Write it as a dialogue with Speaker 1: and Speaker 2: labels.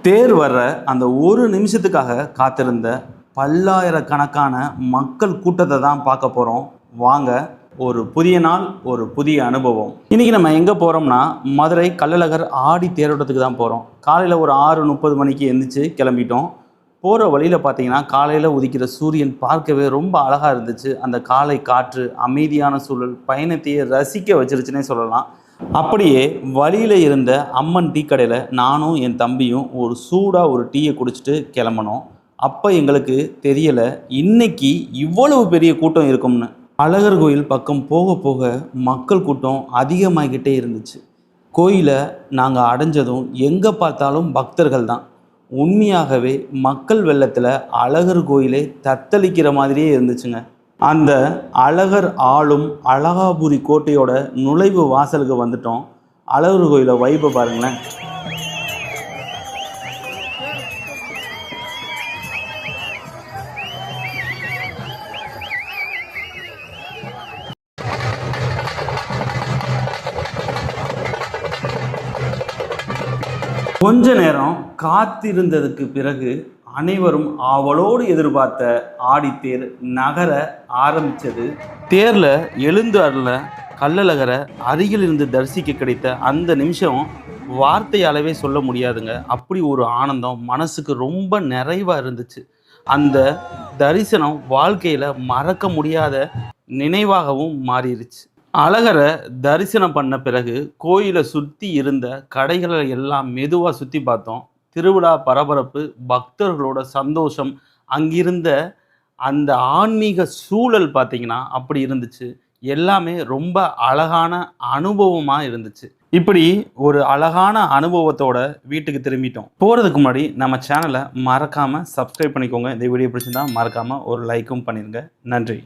Speaker 1: தேர் வர்ற அந்த ஒரு நிமிஷத்துக்காக காத்திருந்த பல்லாயிரக்கணக்கான மக்கள் கூட்டத்தை தான் பார்க்க போகிறோம். வாங்க, ஒரு புதிய நாள், ஒரு புதிய அனுபவம். இன்றைக்கி நம்ம எங்கே போகிறோம்னா, மதுரை கள்ளழகர் ஆடி தேரோட்டத்துக்கு தான் போகிறோம். காலையில் ஒரு 6:30 மணிக்கு எழுந்திரிச்சு கிளம்பிட்டோம். போகிற வழியில் பார்த்தீங்கன்னா காலையில் உதிக்கிற சூரியன் பார்க்கவே ரொம்ப அழகாக இருந்துச்சு. அந்த காலை காற்று, அமைதியான சூழல் பயணத்தையே ரசிக்க வச்சிருச்சுன்னே சொல்லலாம். அப்படியே வழியில் இருந்த அம்மன் டீ கடையில் நானும் என் தம்பியும் ஒரு சூடாக ஒரு டீயை குடிச்சிட்டு கிளம்பினோம். அப்போ எங்களுக்கு தெரியலை இன்னைக்கு இவ்வளவு பெரிய கூட்டம் இருக்கும்னு. அழகர் கோயில் பக்கம் போக போக மக்கள் கூட்டம் அதிகமாகிக்கிட்டே இருந்துச்சு. கோயிலை நாங்கள் அடைஞ்சதும் எங்கே பார்த்தாலும் பக்தர்கள் தான். உண்மையாகவே மக்கள் வெள்ளத்தில் அழகர் கோயிலே தத்தளிக்கிற மாதிரியே இருந்துச்சுங்க. அந்த அழகர் ஆளும் அழகாபுரி கோட்டையோட நுழைவு வாசலுக்கு வந்துட்டோம். அழகர் கோயிலை வைப்பை பாருங்களேன். கொஞ்ச நேரம் காத்திருந்ததுக்கு பிறகு அனைவரும் ஆவலோடு எதிர்பார்த்த ஆடித்தேர் நகர ஆரம்பித்தது. தேரில் எழுந்து அருள கள்ளழகரை அருகில் இருந்து தரிசிக்க கிடைத்த அந்த நிமிஷம் வார்த்தையாலவே சொல்ல முடியாதுங்க. அப்படி ஒரு ஆனந்தம், மனசுக்கு ரொம்ப நிறைவாக இருந்துச்சு. அந்த தரிசனம் வாழ்க்கையில் மறக்க முடியாத நினைவாகவும் மாறிடுச்சு. அழகரை தரிசனம் பண்ண பிறகு கோயிலை சுற்றி இருந்த கடைகளை எல்லாம் மெதுவாக சுற்றி பார்த்தோம். திருவிழா பரபரப்பு, பக்தர்களோட சந்தோஷம், அங்கிருந்த அந்த ஆன்மீக சூழல் பார்த்திங்கன்னா அப்படி இருந்துச்சு. எல்லாமே ரொம்ப அழகான அனுபவமாக இருந்துச்சு. இப்படி ஒரு அழகான அனுபவத்தோட வீட்டுக்கு திரும்பிட்டோம். போகிறதுக்கு முன்னாடி நம்ம சேனலை மறக்காமல் சப்ஸ்கிரைப் பண்ணிக்கோங்க. இந்த வீடியோ பிடிச்சிருந்தா மறக்காமல் ஒரு லைக்கும் பண்ணிடுங்க. நன்றி.